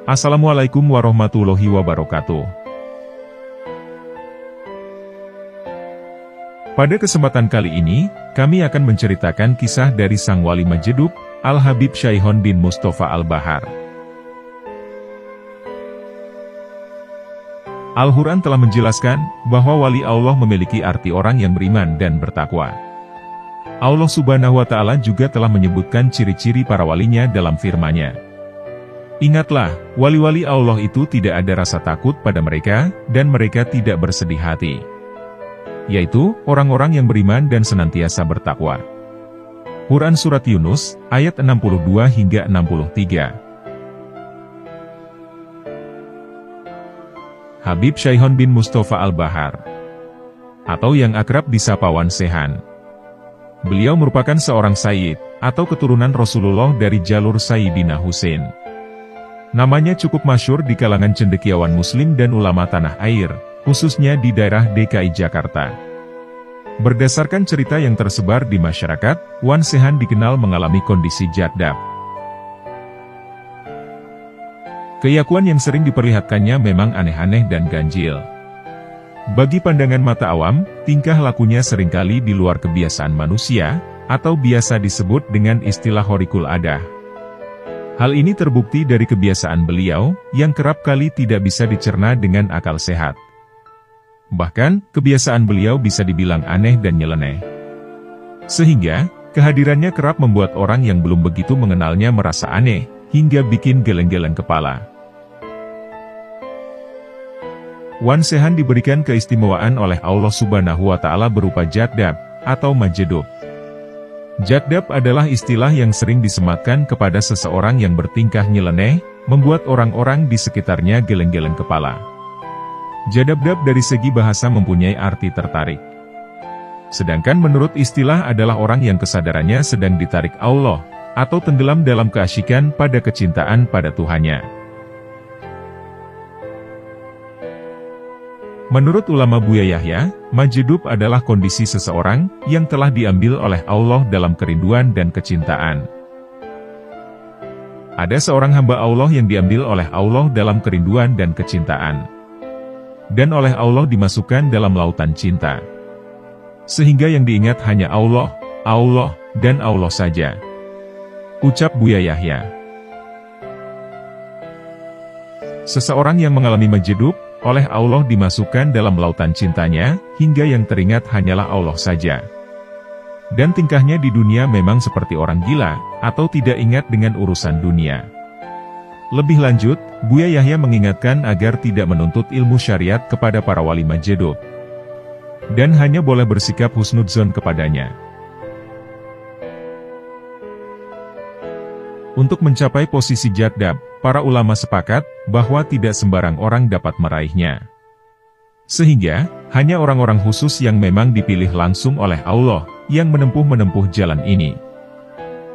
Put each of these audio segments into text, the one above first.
Assalamualaikum warahmatullahi wabarakatuh. Pada kesempatan kali ini, kami akan menceritakan kisah dari sang wali Majedub, Al-Habib Syaihon bin Mustafa Al-Bahar. Al-Quran telah menjelaskan bahwa wali Allah memiliki arti orang yang beriman dan bertakwa. Allah Subhanahu wa Ta'ala juga telah menyebutkan ciri-ciri para walinya dalam firman-Nya. Ingatlah, wali-wali Allah itu tidak ada rasa takut pada mereka, dan mereka tidak bersedih hati. Yaitu, orang-orang yang beriman dan senantiasa bertakwa. Quran Surat Yunus, ayat 62 hingga 63. Habib Syaihon bin Mustafa Al-Bahar, atau yang akrab disapa Wan Sehan. Beliau merupakan seorang Sayyid, atau keturunan Rasulullah dari jalur Sayyidina Husain. Namanya cukup masyhur di kalangan cendekiawan muslim dan ulama tanah air, khususnya di daerah DKI Jakarta. Berdasarkan cerita yang tersebar di masyarakat, Wan Sehan dikenal mengalami kondisi jadab. Keyakuan yang sering diperlihatkannya memang aneh-aneh dan ganjil. Bagi pandangan mata awam, tingkah lakunya seringkali di luar kebiasaan manusia, atau biasa disebut dengan istilah khorikul adah. Hal ini terbukti dari kebiasaan beliau, yang kerap kali tidak bisa dicerna dengan akal sehat. Bahkan, kebiasaan beliau bisa dibilang aneh dan nyeleneh. Sehingga, kehadirannya kerap membuat orang yang belum begitu mengenalnya merasa aneh, hingga bikin geleng-geleng kepala. Wan Sehan diberikan keistimewaan oleh Allah Subhanahu wa Ta'ala berupa jadab, atau majedub. Jadab adalah istilah yang sering disematkan kepada seseorang yang bertingkah nyeleneh, membuat orang-orang di sekitarnya geleng-geleng kepala. Jadab dari segi bahasa mempunyai arti tertarik. Sedangkan menurut istilah adalah orang yang kesadarannya sedang ditarik Allah, atau tenggelam dalam keasyikan pada kecintaan pada Tuhannya. Menurut ulama Buya Yahya, majedub adalah kondisi seseorang yang telah diambil oleh Allah dalam kerinduan dan kecintaan. Ada seorang hamba Allah yang diambil oleh Allah dalam kerinduan dan kecintaan. Dan oleh Allah dimasukkan dalam lautan cinta. Sehingga yang diingat hanya Allah, Allah, dan Allah saja. Ucap Buya Yahya. Seseorang yang mengalami majedub, oleh Allah dimasukkan dalam lautan cintanya, hingga yang teringat hanyalah Allah saja. Dan tingkahnya di dunia memang seperti orang gila, atau tidak ingat dengan urusan dunia. Lebih lanjut, Buya Yahya mengingatkan agar tidak menuntut ilmu syariat kepada para wali majedub. Dan hanya boleh bersikap husnudzon kepadanya. Untuk mencapai posisi jadab, para ulama sepakat bahwa tidak sembarang orang dapat meraihnya. Sehingga, hanya orang-orang khusus yang memang dipilih langsung oleh Allah, yang menempuh jalan ini.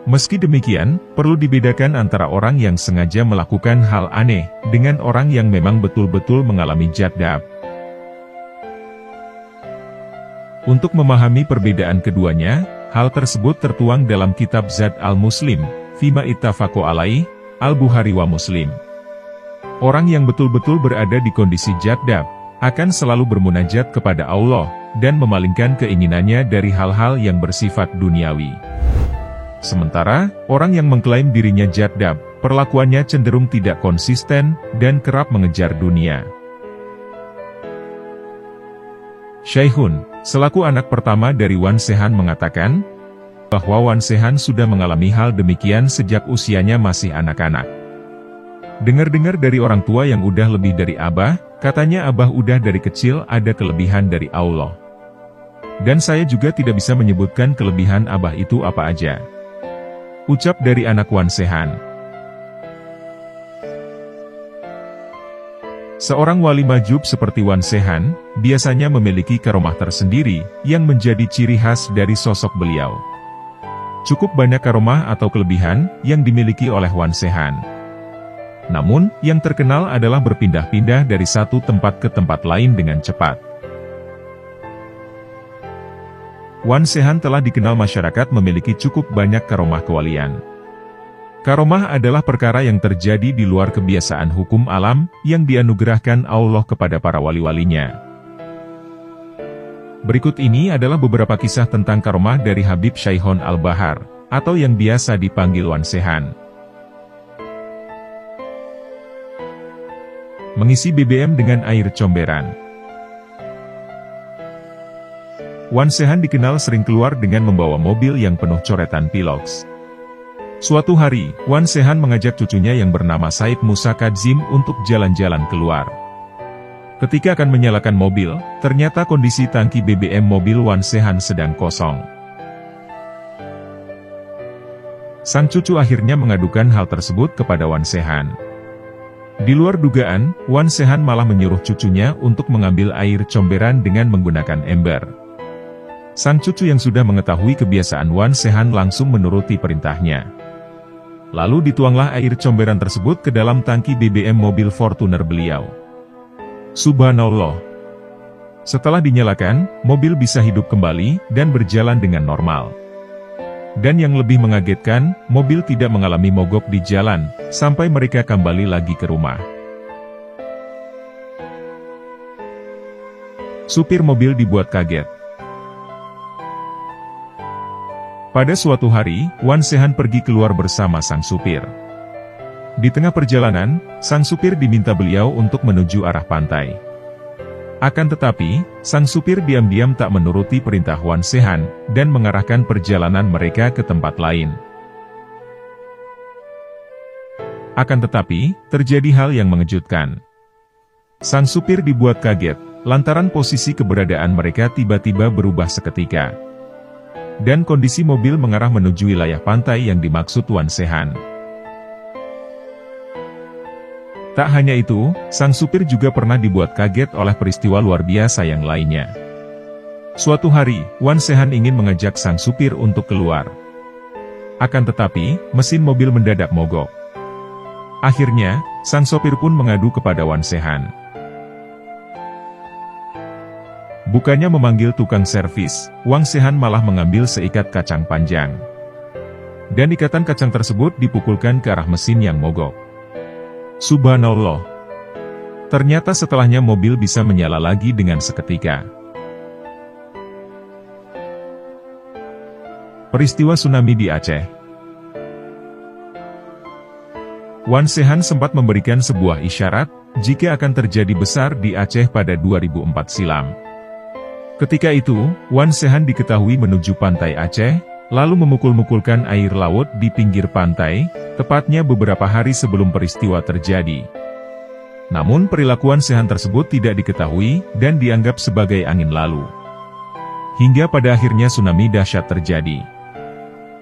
Meski demikian, perlu dibedakan antara orang yang sengaja melakukan hal aneh, dengan orang yang memang betul-betul mengalami jadab. Untuk memahami perbedaan keduanya, hal tersebut tertuang dalam kitab Zad al-Muslim, Fima ittafaqo alaih, Al-Bukhari wa Muslim. Orang yang betul-betul berada di kondisi jadab, akan selalu bermunajat kepada Allah, dan memalingkan keinginannya dari hal-hal yang bersifat duniawi. Sementara, orang yang mengklaim dirinya jadab, perlakuannya cenderung tidak konsisten, dan kerap mengejar dunia. Syaihun, selaku anak pertama dari Wan Sehan mengatakan, bahwa Wan Sehan sudah mengalami hal demikian sejak usianya masih anak-anak. Dengar-dengar dari orang tua yang udah lebih dari abah, katanya abah udah dari kecil ada kelebihan dari Allah. Dan saya juga tidak bisa menyebutkan kelebihan abah itu apa aja. Ucap dari anak Wan Sehan. Seorang wali majedub seperti Wan Sehan, biasanya memiliki karomah tersendiri, yang menjadi ciri khas dari sosok beliau. Cukup banyak karomah atau kelebihan yang dimiliki oleh Wan Sehan. Namun, yang terkenal adalah berpindah-pindah dari satu tempat ke tempat lain dengan cepat. Wan Sehan telah dikenal masyarakat memiliki cukup banyak karomah kewalian. Karomah adalah perkara yang terjadi di luar kebiasaan hukum alam, yang dianugerahkan Allah kepada para wali-walinya. Berikut ini adalah beberapa kisah tentang karomah dari Habib Syaihon Al-Bahar, atau yang biasa dipanggil Wan Sehan. Mengisi BBM dengan air comberan. Wan Sehan dikenal sering keluar dengan membawa mobil yang penuh coretan piloks. Suatu hari, Wan Sehan mengajak cucunya yang bernama Said Musa Kadzim untuk jalan-jalan keluar. Ketika akan menyalakan mobil, ternyata kondisi tangki BBM mobil Wan Sehan sedang kosong. Sang cucu akhirnya mengadukan hal tersebut kepada Wan Sehan. Di luar dugaan, Wan Sehan malah menyuruh cucunya untuk mengambil air comberan dengan menggunakan ember. Sang cucu yang sudah mengetahui kebiasaan Wan Sehan langsung menuruti perintahnya. Lalu dituanglah air comberan tersebut ke dalam tangki BBM mobil Fortuner beliau. Subhanallah. Setelah dinyalakan, mobil bisa hidup kembali dan berjalan dengan normal. Dan yang lebih mengagetkan, mobil tidak mengalami mogok di jalan, sampai mereka kembali lagi ke rumah. Supir mobil dibuat kaget. Pada suatu hari, Wan Sehan pergi keluar bersama sang supir. Di tengah perjalanan, sang supir diminta beliau untuk menuju arah pantai. Akan tetapi, sang supir diam-diam tak menuruti perintah Wan Sehan, dan mengarahkan perjalanan mereka ke tempat lain. Akan tetapi, terjadi hal yang mengejutkan. Sang supir dibuat kaget, lantaran posisi keberadaan mereka tiba-tiba berubah seketika. Dan kondisi mobil mengarah menuju wilayah pantai yang dimaksud Wan Sehan. Tak hanya itu, sang supir juga pernah dibuat kaget oleh peristiwa luar biasa yang lainnya. Suatu hari, Wan Sehan ingin mengajak sang supir untuk keluar. Akan tetapi, mesin mobil mendadak mogok. Akhirnya, sang sopir pun mengadu kepada Wan Sehan. Bukannya memanggil tukang servis, Wan Sehan malah mengambil seikat kacang panjang. Dan ikatan kacang tersebut dipukulkan ke arah mesin yang mogok. Subhanallah. Ternyata setelahnya mobil bisa menyala lagi dengan seketika. Peristiwa tsunami di Aceh. Wan Sehan sempat memberikan sebuah isyarat, jika akan terjadi besar di Aceh pada 2004 silam. Ketika itu, Wan Sehan diketahui menuju pantai Aceh, lalu memukul-mukulkan air laut di pinggir pantai, tepatnya beberapa hari sebelum peristiwa terjadi. Namun perilaku Wan Sehan tersebut tidak diketahui, dan dianggap sebagai angin lalu. Hingga pada akhirnya tsunami dahsyat terjadi.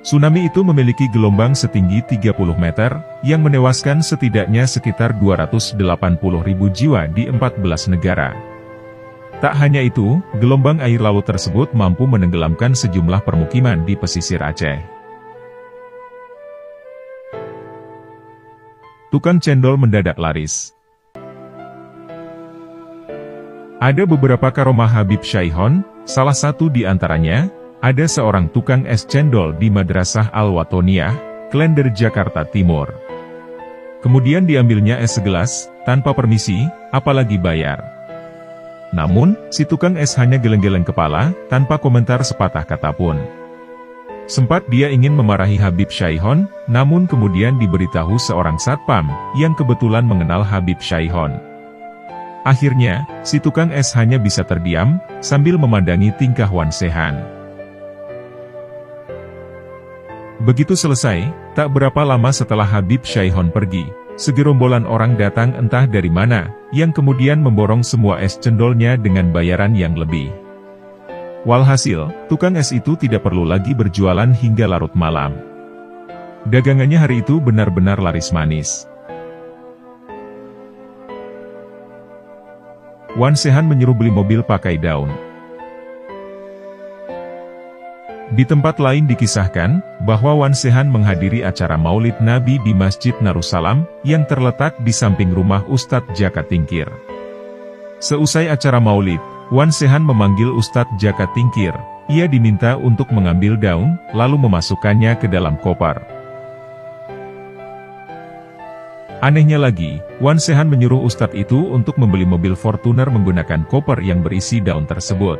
Tsunami itu memiliki gelombang setinggi 30 meter, yang menewaskan setidaknya sekitar 280.000 jiwa di 14 negara. Tak hanya itu, gelombang air laut tersebut mampu menenggelamkan sejumlah permukiman di pesisir Aceh. Tukang cendol mendadak laris. Ada beberapa karomah Habib Syaihon, salah satu di antaranya, ada seorang tukang es cendol di Madrasah Al-Watoniyah, Klender, Jakarta Timur. Kemudian diambilnya es segelas, tanpa permisi, apalagi bayar. Namun, si tukang es hanya geleng-geleng kepala, tanpa komentar sepatah kata pun. Sempat dia ingin memarahi Habib Syaihon, namun kemudian diberitahu seorang satpam, yang kebetulan mengenal Habib Syaihon. Akhirnya, si tukang es hanya bisa terdiam, sambil memandangi tingkah Wan Sehan. Begitu selesai, tak berapa lama setelah Habib Syaihon pergi, segerombolan orang datang entah dari mana, yang kemudian memborong semua es cendolnya dengan bayaran yang lebih. Walhasil, tukang es itu tidak perlu lagi berjualan hingga larut malam. Dagangannya hari itu benar-benar laris manis. Wan Sehan menyuruh beli mobil pakai daun. Di tempat lain dikisahkan, bahwa Wan Sehan menghadiri acara Maulid Nabi di Masjid Narussalam, yang terletak di samping rumah Ustadz Jaka Tingkir. Seusai acara Maulid, Wan Sehan memanggil Ustadz Jaka Tingkir. Ia diminta untuk mengambil daun, lalu memasukkannya ke dalam koper. Anehnya lagi, Wan Sehan menyuruh ustadz itu untuk membeli mobil Fortuner menggunakan koper yang berisi daun tersebut.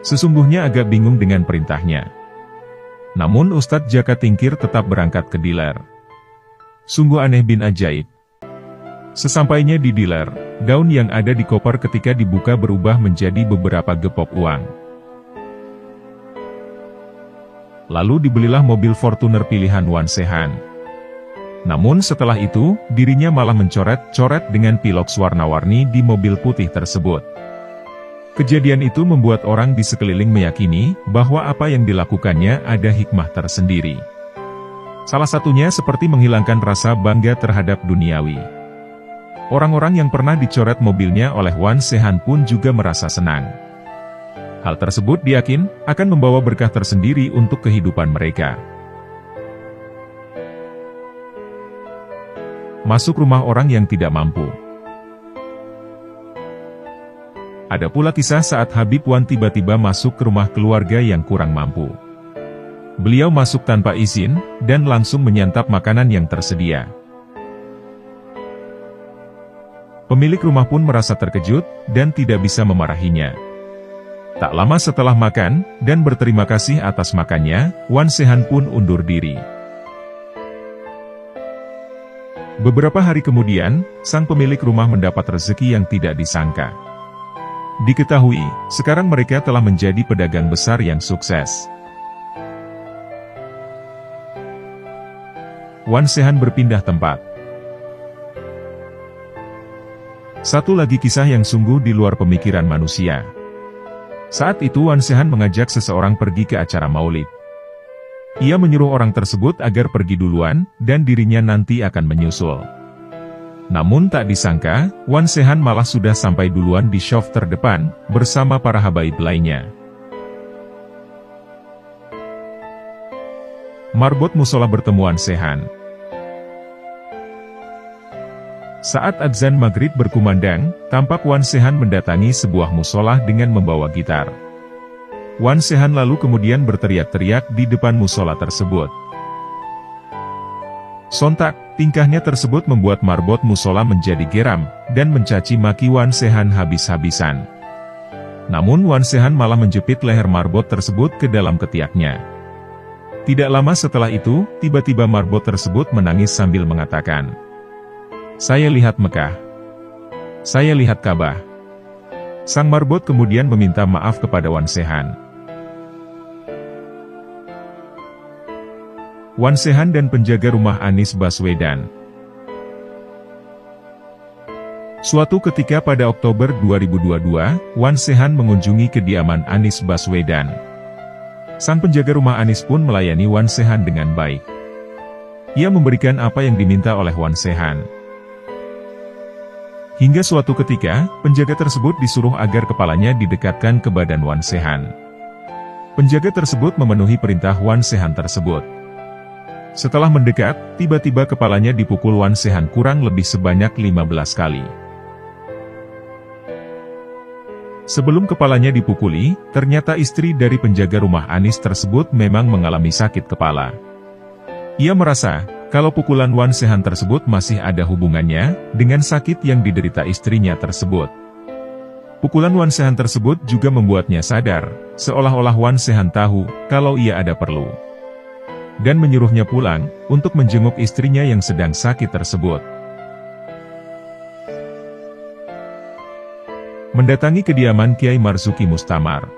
Sesungguhnya agak bingung dengan perintahnya. Namun Ustadz Jaka Tingkir tetap berangkat ke dealer. Sungguh aneh bin ajaib. Sesampainya di dealer, daun yang ada di koper ketika dibuka berubah menjadi beberapa gepok uang. Lalu dibelilah mobil Fortuner pilihan Wan Sehan. Namun setelah itu, dirinya malah mencoret-coret dengan piloks warna-warni di mobil putih tersebut. Kejadian itu membuat orang di sekeliling meyakini bahwa apa yang dilakukannya ada hikmah tersendiri. Salah satunya seperti menghilangkan rasa bangga terhadap duniawi. Orang-orang yang pernah dicoret mobilnya oleh Wan Sehan pun juga merasa senang. Hal tersebut diyakin akan membawa berkah tersendiri untuk kehidupan mereka. Masuk rumah orang yang tidak mampu. Ada pula kisah saat Habib Wan tiba-tiba masuk ke rumah keluarga yang kurang mampu. Beliau masuk tanpa izin, dan langsung menyantap makanan yang tersedia. Pemilik rumah pun merasa terkejut, dan tidak bisa memarahinya. Tak lama setelah makan, dan berterima kasih atas makannya, Wan Sehan pun undur diri. Beberapa hari kemudian, sang pemilik rumah mendapat rezeki yang tidak disangka. Diketahui, sekarang mereka telah menjadi pedagang besar yang sukses. Wan Sehan berpindah tempat. Satu lagi kisah yang sungguh di luar pemikiran manusia. Saat itu Wan Sehan mengajak seseorang pergi ke acara maulid. Ia menyuruh orang tersebut agar pergi duluan, dan dirinya nanti akan menyusul. Namun tak disangka, Wan Sehan malah sudah sampai duluan di shaf terdepan, bersama para habaib lainnya. Marbot musola bertemu Wan Sehan. Saat adzan maghrib berkumandang, tampak Wan Sehan mendatangi sebuah musola dengan membawa gitar. Wan Sehan lalu kemudian berteriak-teriak di depan musola tersebut. Sontak, tingkahnya tersebut membuat marbot musola menjadi geram, dan mencaci maki Wan Sehan habis-habisan. Namun Wan Sehan malah menjepit leher marbot tersebut ke dalam ketiaknya. Tidak lama setelah itu, tiba-tiba marbot tersebut menangis sambil mengatakan, "Saya lihat Mekah. Saya lihat Ka'bah." Sang marbot kemudian meminta maaf kepada Wan Sehan. Wan Sehan dan penjaga rumah Anies Baswedan. Suatu ketika pada Oktober 2022, Wan Sehan mengunjungi kediaman Anies Baswedan. Sang penjaga rumah Anies pun melayani Wan Sehan dengan baik. Ia memberikan apa yang diminta oleh Wan Sehan. Hingga suatu ketika, penjaga tersebut disuruh agar kepalanya didekatkan ke badan Wan Sehan. Penjaga tersebut memenuhi perintah Wan Sehan tersebut. Setelah mendekat, tiba-tiba kepalanya dipukul Wan Sehan kurang lebih sebanyak 15 kali. Sebelum kepalanya dipukuli, ternyata istri dari penjaga rumah Anies tersebut memang mengalami sakit kepala. Ia merasa, kalau pukulan Wan Sehan tersebut masih ada hubungannya dengan sakit yang diderita istrinya tersebut. Pukulan Wan Sehan tersebut juga membuatnya sadar, seolah-olah Wan Sehan tahu kalau ia ada perlu. Dan menyuruhnya pulang, untuk menjenguk istrinya yang sedang sakit tersebut. Mendatangi kediaman Kiai Marzuki Mustamar.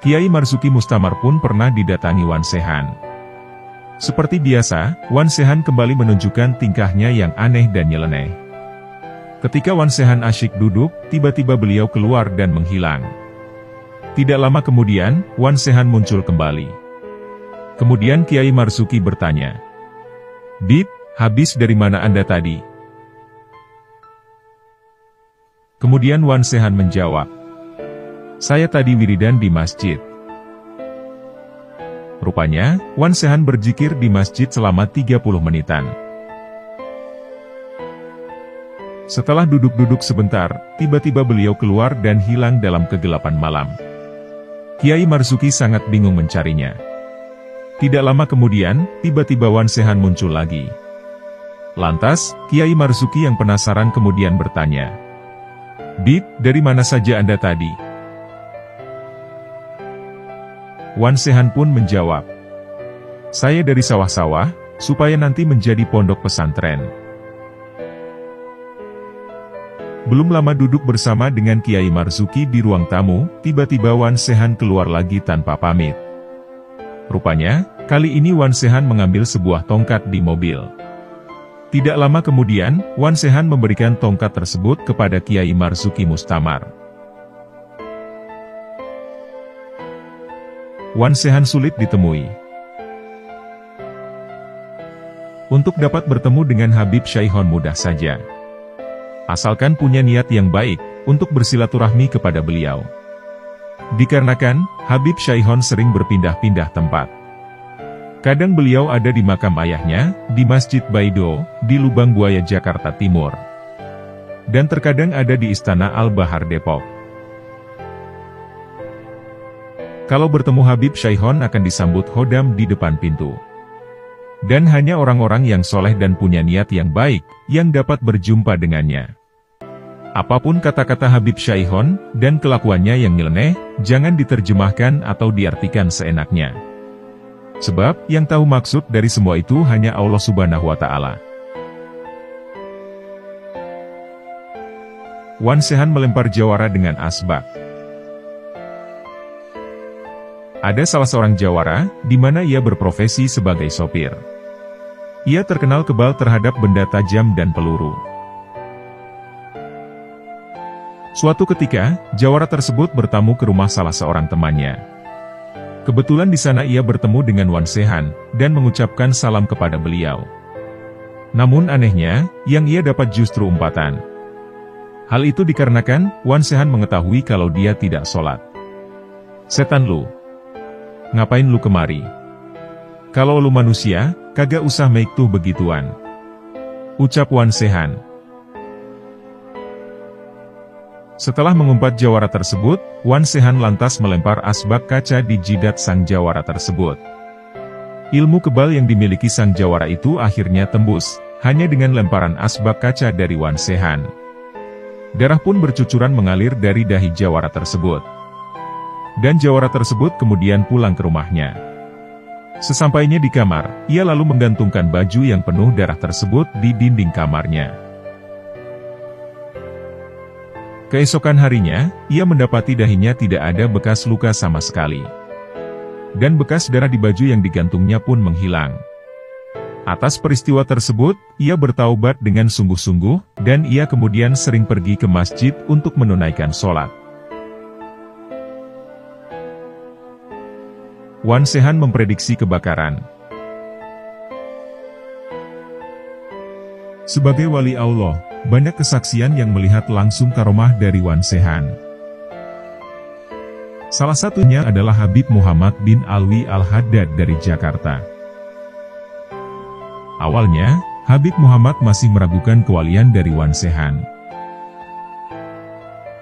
Kiai Marzuki Mustamar pun pernah didatangi Wan Sehan. Seperti biasa, Wan Sehan kembali menunjukkan tingkahnya yang aneh dan nyeleneh. Ketika Wan Sehan asyik duduk, tiba-tiba beliau keluar dan menghilang. Tidak lama kemudian, Wan Sehan muncul kembali. Kemudian Kiai Marzuki bertanya, "Bib, habis dari mana Anda tadi?" Kemudian Wan Sehan menjawab, "Saya tadi wiridan di masjid." Rupanya, Wan Sehan berzikir di masjid selama 30 menitan. Setelah duduk-duduk sebentar, tiba-tiba beliau keluar dan hilang dalam kegelapan malam. Kiai Marzuki sangat bingung mencarinya. Tidak lama kemudian, tiba-tiba Wan Sehan muncul lagi. Lantas, Kiai Marzuki yang penasaran kemudian bertanya, "Bib, dari mana saja Anda tadi?" Wan Sehan pun menjawab, "Saya dari sawah-sawah, supaya nanti menjadi pondok pesantren." Belum lama duduk bersama dengan Kiai Marzuki di ruang tamu, tiba-tiba Wan Sehan keluar lagi tanpa pamit. Rupanya, kali ini Wan Sehan mengambil sebuah tongkat di mobil. Tidak lama kemudian, Wan Sehan memberikan tongkat tersebut kepada Kiai Marzuki Mustamar. Wan Sehan sulit ditemui. Untuk dapat bertemu dengan Habib Syaihon mudah saja. Asalkan punya niat yang baik, untuk bersilaturahmi kepada beliau. Dikarenakan, Habib Syaihon sering berpindah-pindah tempat. Kadang beliau ada di makam ayahnya, di Masjid Baido, di Lubang Buaya Jakarta Timur. Dan terkadang ada di Istana Al-Bahar Depok. Kalau bertemu Habib Syaihon akan disambut hodam di depan pintu. Dan hanya orang-orang yang soleh dan punya niat yang baik, yang dapat berjumpa dengannya. Apapun kata-kata Habib Syaihon, dan kelakuannya yang nyeleneh, jangan diterjemahkan atau diartikan seenaknya. Sebab, yang tahu maksud dari semua itu hanya Allah Subhanahu wa Ta'ala. Wan Sehan melempar jawara dengan asbak. Ada salah seorang jawara, di mana ia berprofesi sebagai sopir. Ia terkenal kebal terhadap benda tajam dan peluru. Suatu ketika, jawara tersebut bertamu ke rumah salah seorang temannya. Kebetulan di sana ia bertemu dengan Wan Sehan, dan mengucapkan salam kepada beliau. Namun anehnya, yang ia dapat justru umpatan. Hal itu dikarenakan, Wan Sehan mengetahui kalau dia tidak sholat. "Setan lu! Ngapain lu kemari? Kalau lu manusia, kagak usah make tuh begituan," ucap Wan Sehan. Setelah mengumpat jawara tersebut, Wan Sehan lantas melempar asbak kaca di jidat sang jawara tersebut. Ilmu kebal yang dimiliki sang jawara itu akhirnya tembus, hanya dengan lemparan asbak kaca dari Wan Sehan. Darah pun bercucuran mengalir dari dahi jawara tersebut. Dan jawara tersebut kemudian pulang ke rumahnya. Sesampainya di kamar, ia lalu menggantungkan baju yang penuh darah tersebut di dinding kamarnya. Keesokan harinya, ia mendapati dahinya tidak ada bekas luka sama sekali. Dan bekas darah di baju yang digantungnya pun menghilang. Atas peristiwa tersebut, ia bertaubat dengan sungguh-sungguh, dan ia kemudian sering pergi ke masjid untuk menunaikan sholat. Wan Sehan memprediksi kebakaran. Sebagai wali Allah, banyak kesaksian yang melihat langsung karomah dari Wan Sehan. Salah satunya adalah Habib Muhammad bin Alwi Al-Haddad dari Jakarta. Awalnya, Habib Muhammad masih meragukan kewalian dari Wan Sehan.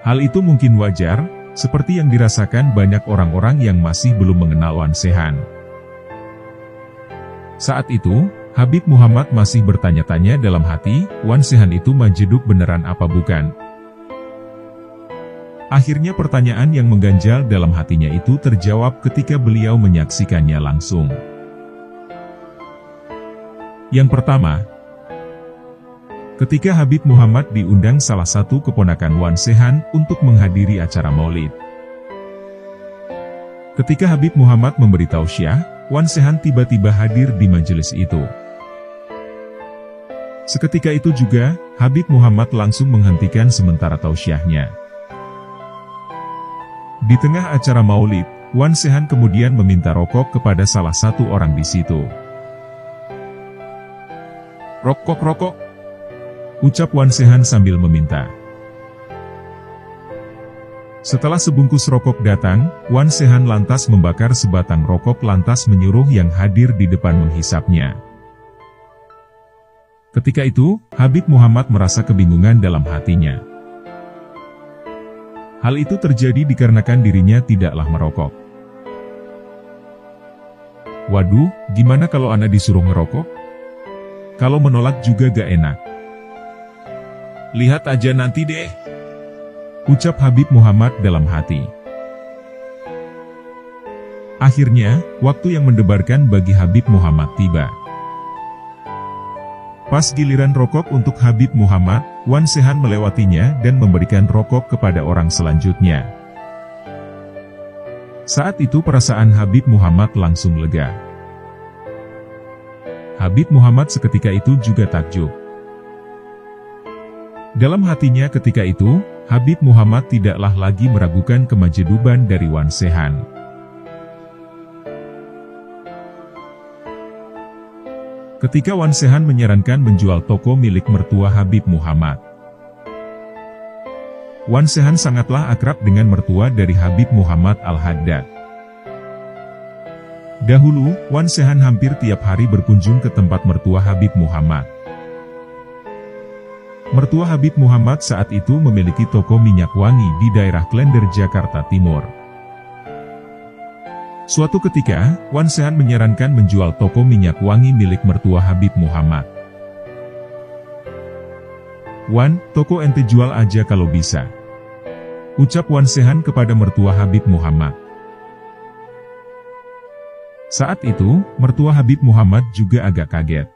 Hal itu mungkin wajar, seperti yang dirasakan banyak orang-orang yang masih belum mengenal Wan Sehan. Saat itu, Habib Muhammad masih bertanya-tanya dalam hati, Wan Sehan itu majeduk beneran apa bukan? Akhirnya pertanyaan yang mengganjal dalam hatinya itu terjawab ketika beliau menyaksikannya langsung. Yang pertama, ketika Habib Muhammad diundang salah satu keponakan Wan Sehan untuk menghadiri acara maulid. Ketika Habib Muhammad memberi tausiah, Wan Sehan tiba-tiba hadir di majelis itu. Seketika itu juga, Habib Muhammad langsung menghentikan sementara tausiahnya. Di tengah acara maulid, Wan Sehan kemudian meminta rokok kepada salah satu orang di situ. "Rokok, ucap Wan Sehan sambil meminta. Setelah sebungkus rokok datang, Wan Sehan lantas membakar sebatang rokok lantas menyuruh yang hadir di depan menghisapnya. Ketika itu, Habib Muhammad merasa kebingungan dalam hatinya. Hal itu terjadi dikarenakan dirinya tidaklah merokok. Waduh, gimana kalau ana disuruh ngerokok? Kalau menolak juga gak enak. Lihat aja nanti deh, ucap Habib Muhammad dalam hati. Akhirnya, waktu yang mendebarkan bagi Habib Muhammad tiba. Pas giliran rokok untuk Habib Muhammad, Wan Sehan melewatinya dan memberikan rokok kepada orang selanjutnya. Saat itu perasaan Habib Muhammad langsung lega. Habib Muhammad seketika itu juga takjub. Dalam hatinya ketika itu, Habib Muhammad tidaklah lagi meragukan kemajeduban dari Wan Sehan. Ketika Wan Sehan menyarankan menjual toko milik mertua Habib Muhammad. Wan Sehan sangatlah akrab dengan mertua dari Habib Muhammad Al-Haddad. Dahulu, Wan Sehan hampir tiap hari berkunjung ke tempat mertua Habib Muhammad. Mertua Habib Muhammad saat itu memiliki toko minyak wangi di daerah Klender, Jakarta Timur. Suatu ketika, Wan Sehan menyarankan menjual toko minyak wangi milik mertua Habib Muhammad. "Wan, toko ente jual aja kalau bisa," ucap Wan Sehan kepada mertua Habib Muhammad. Saat itu, mertua Habib Muhammad juga agak kaget.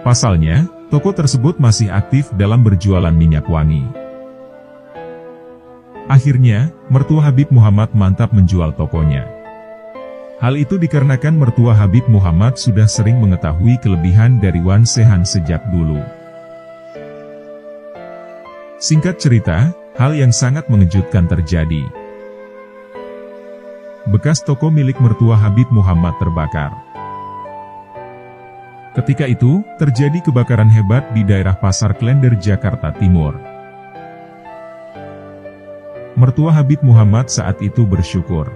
Pasalnya, toko tersebut masih aktif dalam berjualan minyak wangi. Akhirnya, mertua Habib Muhammad mantap menjual tokonya. Hal itu dikarenakan mertua Habib Muhammad sudah sering mengetahui kelebihan dari Wan Sehan sejak dulu. Singkat cerita, hal yang sangat mengejutkan terjadi. Bekas toko milik mertua Habib Muhammad terbakar. Ketika itu, terjadi kebakaran hebat di daerah Pasar Klender, Jakarta Timur. Mertua Habib Muhammad saat itu bersyukur,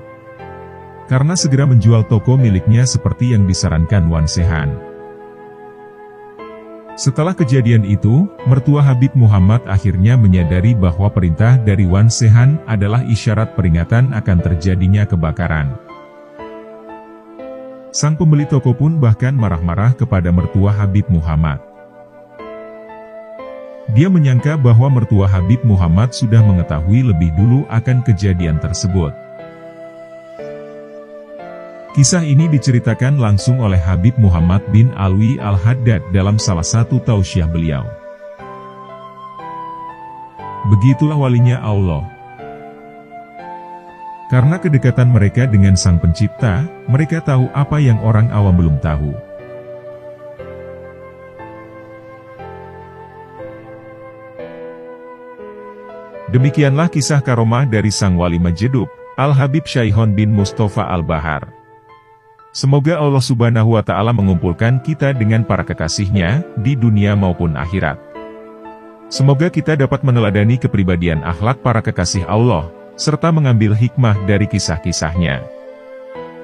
karena segera menjual toko miliknya seperti yang disarankan Wan Sehan. Setelah kejadian itu, mertua Habib Muhammad akhirnya menyadari bahwa perintah dari Wan Sehan adalah isyarat peringatan akan terjadinya kebakaran. Sang pembeli toko pun bahkan marah-marah kepada mertua Habib Muhammad. Dia menyangka bahwa mertua Habib Muhammad sudah mengetahui lebih dulu akan kejadian tersebut. Kisah ini diceritakan langsung oleh Habib Muhammad bin Alwi Al-Haddad dalam salah satu tausiah beliau. Begitulah walinya Allah. Karena kedekatan mereka dengan Sang Pencipta, mereka tahu apa yang orang awam belum tahu. Demikianlah kisah karomah dari Sang Wali Majedub, Al-Habib Syaihon bin Mustafa Al-Bahar. Semoga Allah Subhanahu wa Ta'ala mengumpulkan kita dengan para kekasihnya, di dunia maupun akhirat. Semoga kita dapat meneladani kepribadian akhlak para kekasih Allah, serta mengambil hikmah dari kisah-kisahnya.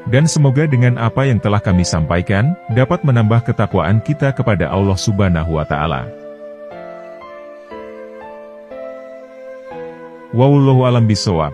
Dan semoga dengan apa yang telah kami sampaikan, dapat menambah ketakwaan kita kepada Allah Subhanahu wa Ta'ala. Wallahu a'lam bishawab.